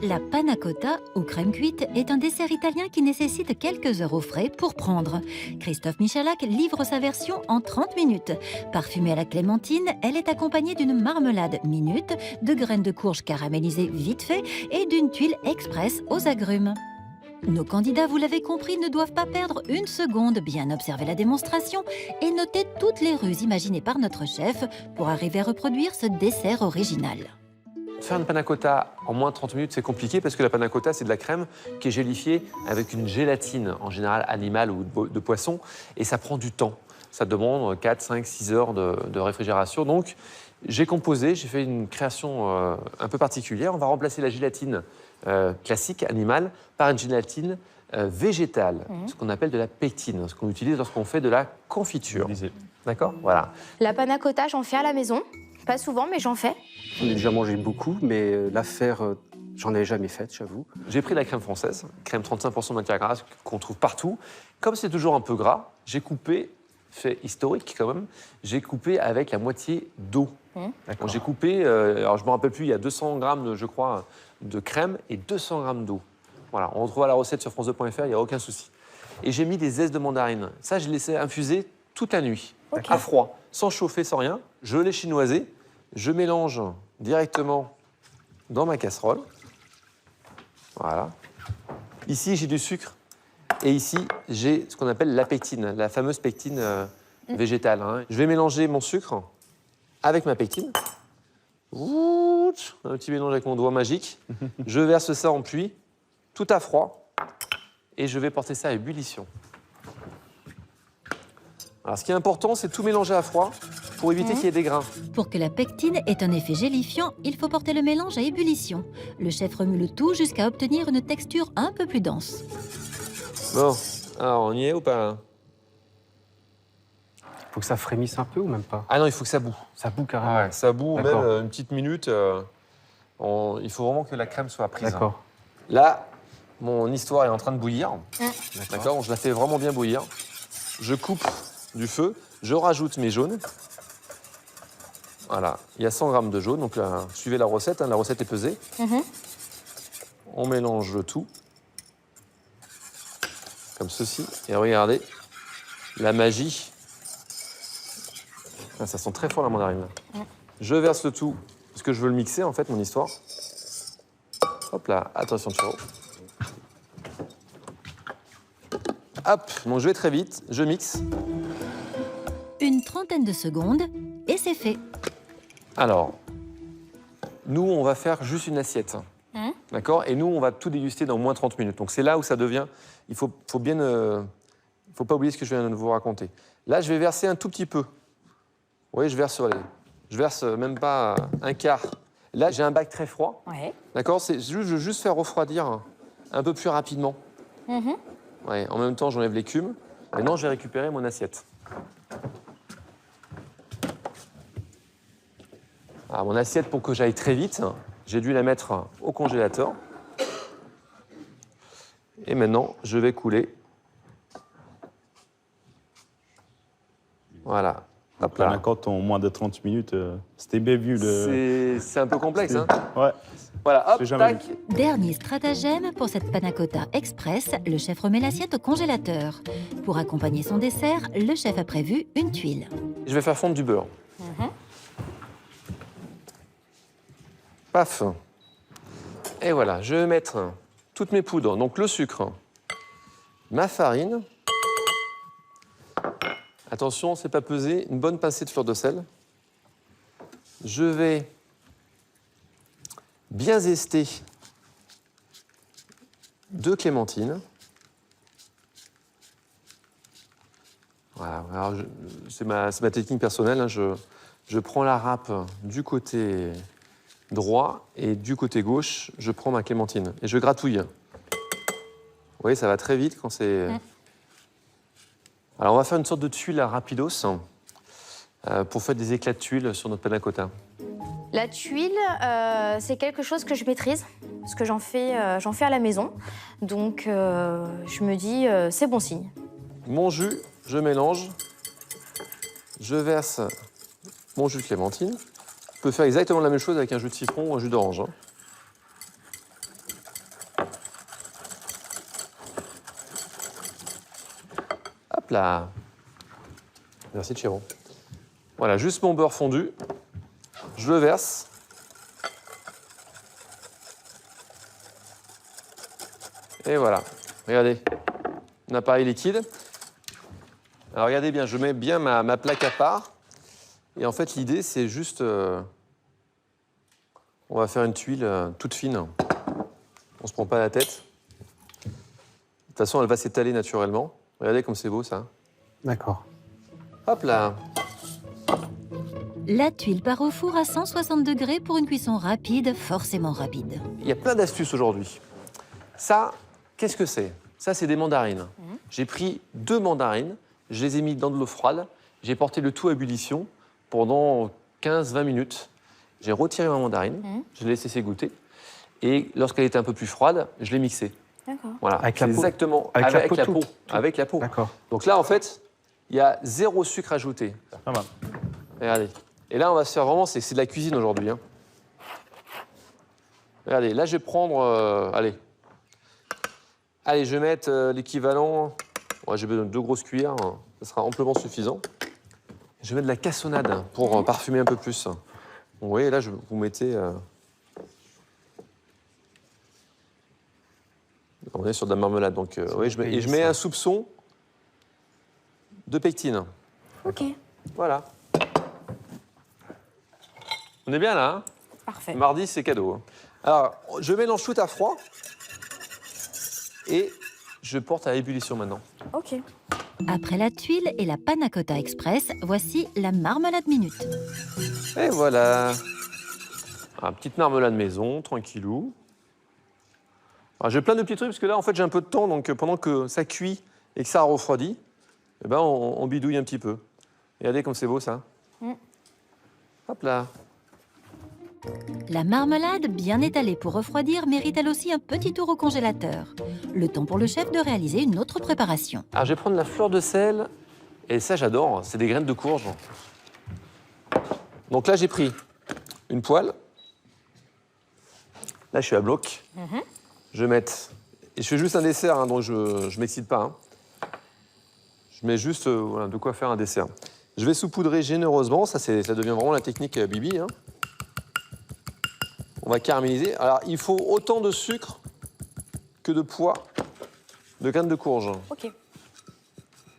La panna cotta, ou crème cuite, est un dessert italien qui nécessite quelques heures au frais pour prendre. Christophe Michalak livre sa version en 30 minutes. Parfumée à la clémentine, elle est accompagnée d'une marmelade minute, de graines de courge caramélisées vite fait et d'une tuile express aux agrumes. Nos candidats, vous l'avez compris, ne doivent pas perdre une seconde, bien observer la démonstration et noter toutes les ruses imaginées par notre chef pour arriver à reproduire ce dessert original. Faire une panna cotta en moins de 30 minutes, c'est compliqué parce que la panna cotta, c'est de la crème qui est gélifiée avec une gélatine, en général animale ou de poisson, et ça prend du temps. Ça demande 4, 5, 6 heures de réfrigération. Donc, j'ai fait une création un peu particulière. On va remplacer la gélatine classique, animale, par une gélatine végétale, ce qu'on appelle de la pectine, ce qu'on utilise lorsqu'on fait de la confiture. D'accord ? Voilà. La panna cotta, j'en fais à la maison. Pas souvent, mais j'en fais. J'en ai déjà mangé beaucoup, mais l'affaire, j'en ai jamais faite, j'avoue. J'ai pris la crème française, crème 35% de matière grasse qu'on trouve partout. Comme c'est toujours un peu gras, j'ai coupé, fait historique quand même, j'ai coupé avec la moitié d'eau. Donc j'ai coupé, alors je ne me rappelle plus, il y a 200 grammes, je crois, de crème et 200 grammes d'eau. Voilà, on retrouvera la recette sur france2.fr, il n'y a aucun souci. Et j'ai mis des zestes de mandarine. Ça, je l'ai laissé infuser toute la nuit, à froid, sans chauffer, sans rien. Je l'ai chinoisé, je mélange directement dans ma casserole. Voilà. Ici, j'ai du sucre. Et ici, j'ai ce qu'on appelle la pectine, la fameuse pectine végétale. Je vais mélanger mon sucre avec ma pectine. Un petit mélange avec mon doigt magique. Je verse ça en pluie, tout à froid. Et je vais porter ça à ébullition. Alors, ce qui est important, c'est tout mélanger à froid pour éviter qu'il y ait des grains. Pour que la pectine ait un effet gélifiant, il faut porter le mélange à ébullition. Le chef remue le tout jusqu'à obtenir une texture un peu plus dense. Bon, alors on y est ou pas? Faut que ça frémisse un peu ou même pas? Ah non, il faut que ça boue. Ça bout carrément. Ça boue, même D'accord. une petite minute. Il faut vraiment que la crème soit prise. D'accord. Là, mon histoire est en train de bouillir. D'accord. Je la fais vraiment bien bouillir. Je coupe du feu, je rajoute mes jaunes. Voilà, il y a 100 grammes de jaune, donc là, suivez la recette, la recette est pesée. On mélange le tout, comme ceci. Et regardez, la magie. Ah, ça sent très fort la mandarine. Je verse le tout, parce que je veux le mixer, en fait, mon histoire. Hop là, attention, Chiro. Hop, donc je vais très vite, je mixe. Une trentaine de secondes et c'est fait. Alors, nous, on va faire juste une assiette. D'accord? Et nous, on va tout déguster dans moins 30 minutes. Donc, c'est là où ça devient... Il faut bien... faut pas oublier ce que je viens de vous raconter. Là, je vais verser un tout petit peu. Vous voyez, je verse même pas un quart. Là, j'ai un bac très froid. D'accord? Je veux juste faire refroidir un peu plus rapidement. Ouais, en même temps, j'enlève l'écume. Maintenant, je vais récupérer mon assiette. Alors, mon assiette, pour que j'aille très vite, j'ai dû la mettre au congélateur. Et maintenant, je vais couler. Voilà. Hop là. Quand en moins de 30 minutes, c'était bien vu. C'est un peu complexe, hein? Ouais. Voilà, hop, tac. Dernier stratagème pour cette panna cotta express, le chef remet l'assiette au congélateur. Pour accompagner son dessert, le chef a prévu une tuile. Je vais faire fondre du beurre. Paf. Et voilà, je vais mettre toutes mes poudres. Donc le sucre, ma farine. Attention, c'est pas pesé. Une bonne pincée de fleur de sel. Je vais bien zester 2 clémentines. Voilà, alors c'est ma technique personnelle. Hein. Je prends la râpe du côté droit et du côté gauche, je prends ma clémentine et je gratouille. Vous voyez, ça va très vite quand c'est... Alors, on va faire une sorte de tuile à rapidos pour faire des éclats de tuile sur notre panna cotta. La tuile, c'est quelque chose que je maîtrise, parce que j'en fais à la maison. Donc, je me dis, c'est bon signe. Mon jus, je mélange. Je verse mon jus de clémentine. Je peux faire exactement la même chose avec un jus de citron ou un jus d'orange. là. Merci Chéron. Voilà, juste mon beurre fondu. Je le verse. Et voilà. Regardez, un appareil liquide. Alors regardez bien, je mets bien ma plaque à part. Et en fait, l'idée, c'est juste... on va faire une tuile toute fine. On ne se prend pas la tête. De toute façon, elle va s'étaler naturellement. Regardez comme c'est beau, ça. D'accord. Hop là. La tuile part au four à 160 degrés pour une cuisson rapide, forcément rapide. Il y a plein d'astuces aujourd'hui. Ça, qu'est-ce que c'est? Ça, c'est des mandarines. J'ai pris 2 mandarines, je les ai mis dans de l'eau froide, j'ai porté le tout à ébullition pendant 15-20 minutes. J'ai retiré ma mandarine, je l'ai laissé s'égoutter, et lorsqu'elle était un peu plus froide, je l'ai mixée. D'accord. Voilà, Avec la c'est peau. exactement Avec la peau, la tout. peau. Avec la peau. D'accord. Donc là, en fait, il y a 0 sucre ajouté. Pas mal. Regardez. Et là, on va se faire vraiment, c'est de la cuisine aujourd'hui. Hein. Regardez, là, je vais prendre... allez, je vais mettre l'équivalent... Ouais, j'ai besoin de 2 grosses cuillères, hein. Ça sera amplement suffisant. Je vais mettre de la cassonade pour parfumer un peu plus. Vous voyez, là, vous mettez... On est sur de la marmelade, donc oui, je mets un soupçon de pectine. Ok, Voilà. On est bien là, hein? parfait. Mardi, c'est cadeau. Hein. Alors, je mélange tout à froid et je porte à ébullition maintenant. Ok. Après la tuile et la panna cotta express, voici la marmelade minute. Et voilà. Un petite marmelade maison, tranquillou. Alors, j'ai plein de petits trucs parce que là, en fait, j'ai un peu de temps, donc pendant que ça cuit et que ça refroidit, eh ben, on bidouille un petit peu. Regardez comme c'est beau, ça. Hop là. La marmelade, bien étalée pour refroidir, mérite elle aussi un petit tour au congélateur. Le temps pour le chef de réaliser une autre préparation. Alors, je vais prendre la fleur de sel, et ça, j'adore, c'est des graines de courge. Donc là, j'ai pris une poêle. Là, je suis à bloc. Je vais mettre... Et je fais juste un dessert, hein, donc je ne m'excite pas. Hein. Je mets juste voilà, de quoi faire un dessert. Je vais saupoudrer généreusement, ça devient vraiment la technique Bibi. Hein. On va caraméliser. Alors, il faut autant de sucre que de poids de graines de courge. Ok.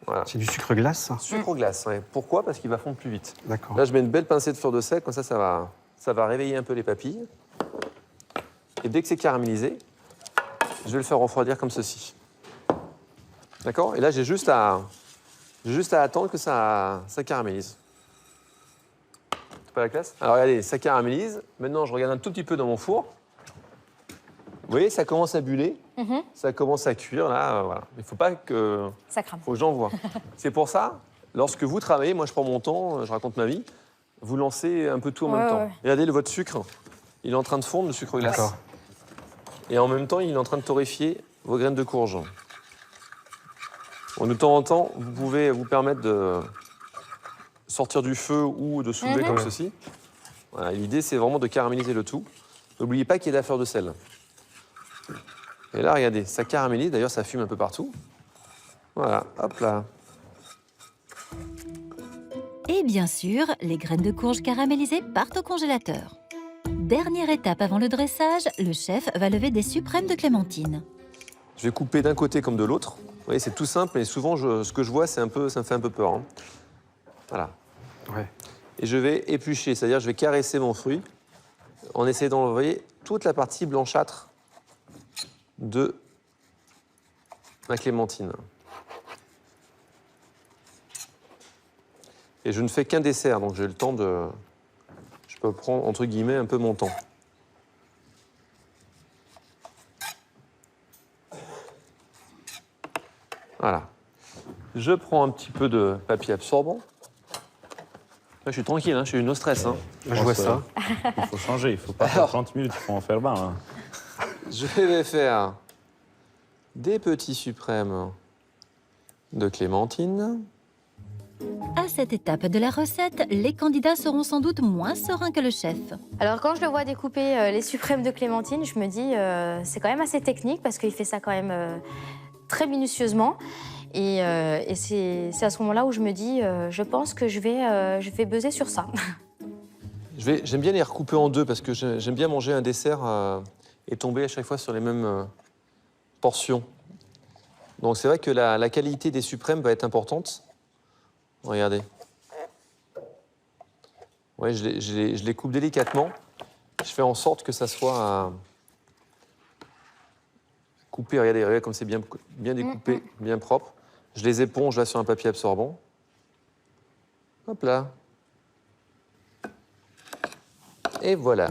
Voilà. C'est du sucre glace, ça? Sucre glace, ouais. Pourquoi? Parce qu'il va fondre plus vite. D'accord. Là, je mets une belle pincée de fleur de sel, comme ça va réveiller un peu les papilles. Et dès que c'est caramélisé, je vais le faire refroidir comme ceci. D'accord? Et là, j'ai juste à attendre que ça caramélise. C'est pas la classe? Alors, regardez, ça caramélise. Maintenant, je regarde un tout petit peu dans mon four. Vous voyez, ça commence à buller. Ça commence à cuire, là, voilà. Il ne faut pas que... Ça crame. faut que j'en voie. C'est pour ça, lorsque vous travaillez, moi, je prends mon temps, je raconte ma vie, vous lancez un peu tout en même temps. Ouais. Regardez, votre sucre, il est en train de fondre, le sucre glace. D'accord. Et en même temps, il est en train de torréfier vos graines de courge. Bon, de temps en temps, vous pouvez vous permettre de sortir du feu ou de soulever comme ceci. Voilà, l'idée, c'est vraiment de caraméliser le tout. N'oubliez pas qu'il y a de la fleur de sel. Et là, regardez, ça caramélise. D'ailleurs, ça fume un peu partout. Voilà, hop là. Et bien sûr, les graines de courge caramélisées partent au congélateur. Dernière étape avant le dressage, le chef va lever des suprêmes de clémentine. Je vais couper d'un côté comme de l'autre. Vous voyez, c'est tout simple, mais souvent, ce que je vois, ça me fait un peu peur. Hein. Voilà. Ouais. Et je vais éplucher, c'est-à-dire je vais caresser mon fruit en essayant d'enlever toute la partie blanchâtre de ma clémentine. Et je ne fais qu'un dessert, donc j'ai le temps de... Je peux prendre, entre guillemets, un peu mon temps. Voilà. Je prends un petit peu de papier absorbant. Là, je suis tranquille, hein, je suis no stress. Hein. Je vois ça. Il faut changer, il ne faut pas faire Alors. 30 minutes, il faut en faire 20. Hein. Je vais faire des petits suprêmes de clémentine. À cette étape de la recette, les candidats seront sans doute moins sereins que le chef. Alors quand je le vois découper les suprêmes de clémentine, je me dis c'est quand même assez technique parce qu'il fait ça quand même très minutieusement. Et c'est à ce moment-là où je me dis, je pense que je vais buzzer sur ça. J'aime bien les recouper en deux parce que j'aime bien manger un dessert et tomber à chaque fois sur les mêmes portions. Donc c'est vrai que la qualité des suprêmes va être importante. Regardez. Ouais, je les coupe délicatement. Je fais en sorte que ça soit coupé. Regardez comme c'est bien découpé, bien propre. Je les éponge là sur un papier absorbant. Hop là. Et voilà.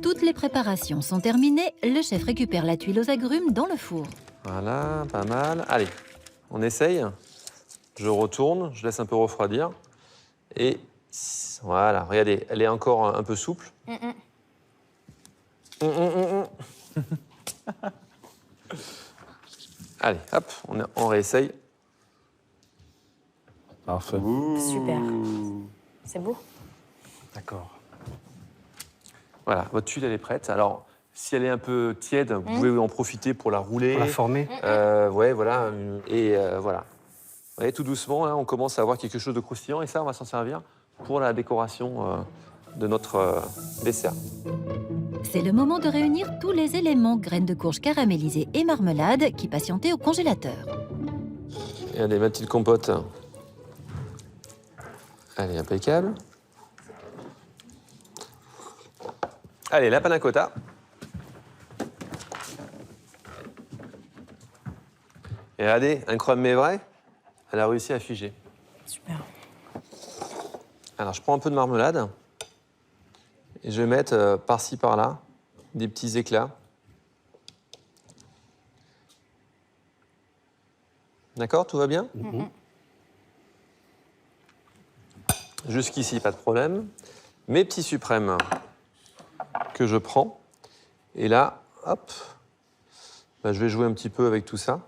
Toutes les préparations sont terminées, le chef récupère la tuile aux agrumes dans le four. Voilà, pas mal. Allez, on essaye. Je retourne, je laisse un peu refroidir. Et voilà, regardez, elle est encore un peu souple. Allez, hop, on réessaye. Parfait. Super. C'est beau. D'accord. Voilà, votre tuile, elle est prête. Alors, si elle est un peu tiède, vous pouvez en profiter pour la rouler. Pour la former. Ouais, voilà. Et voilà. Vous voyez, tout doucement, là, on commence à avoir quelque chose de croustillant. Et ça, on va s'en servir pour la décoration de notre dessert. C'est le moment de réunir tous les éléments, graines de courge caramélisées et marmelade qui patientaient au congélateur. Regardez, ma petite compote. Allez, impeccable. Allez, la panna cotta. Et regardez, incroyable mais vrai, elle a réussi à figer. Super. Alors, je prends un peu de marmelade et je vais mettre par-ci, par-là, des petits éclats. D'accord, tout va bien? Jusqu'ici, pas de problème. Mes petits suprêmes que je prends. Et là, hop, bah, je vais jouer un petit peu avec tout ça.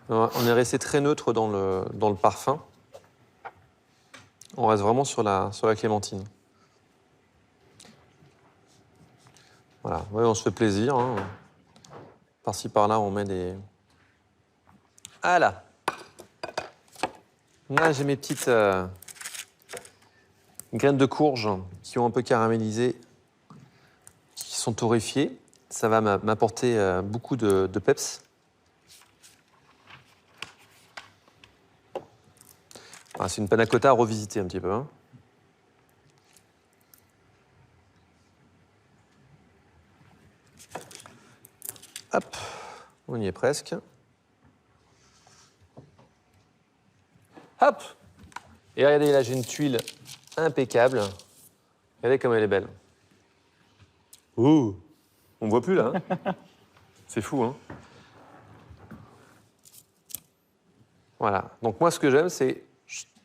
Alors, on est resté très neutre dans le parfum. On reste vraiment sur la clémentine. Voilà, ouais, on se fait plaisir. Hein. Par-ci, par-là, on met des... Ah là! Là, j'ai mes petites graines de courge qui ont un peu caramélisé, qui sont torréfiées. Ça va m'apporter beaucoup de peps. Ah, c'est une panna cotta à revisiter un petit peu. Hein. Hop, on y est presque. Hop! Et regardez, là, j'ai une tuile impeccable. Regardez comme elle est belle. Ouh! On ne voit plus, là. Hein. C'est fou, hein? Voilà. Donc, moi, ce que j'aime, c'est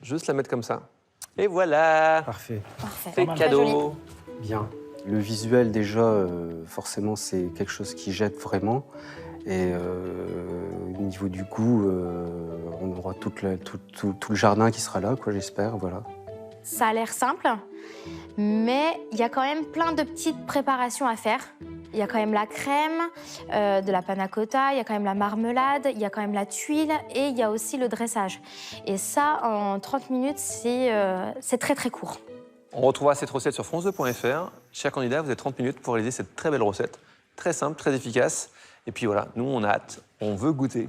juste la mettre comme ça. Et voilà! Parfait. Parfait. C'est Très cadeau! joli. Bien. Le visuel, déjà, forcément, c'est quelque chose qui jette vraiment. Et au niveau du goût, on aura tout le jardin qui sera là, quoi, j'espère. Voilà. Ça a l'air simple, mais il y a quand même plein de petites préparations à faire. Il y a quand même la crème, de la panna cotta, il y a quand même la marmelade, il y a quand même la tuile et il y a aussi le dressage. Et ça, en 30 minutes, c'est très très court. On retrouvera cette recette sur france2.fr. Chers candidats, vous avez 30 minutes pour réaliser cette très belle recette. Très simple, très efficace. Et puis voilà, nous, on a hâte. On veut goûter.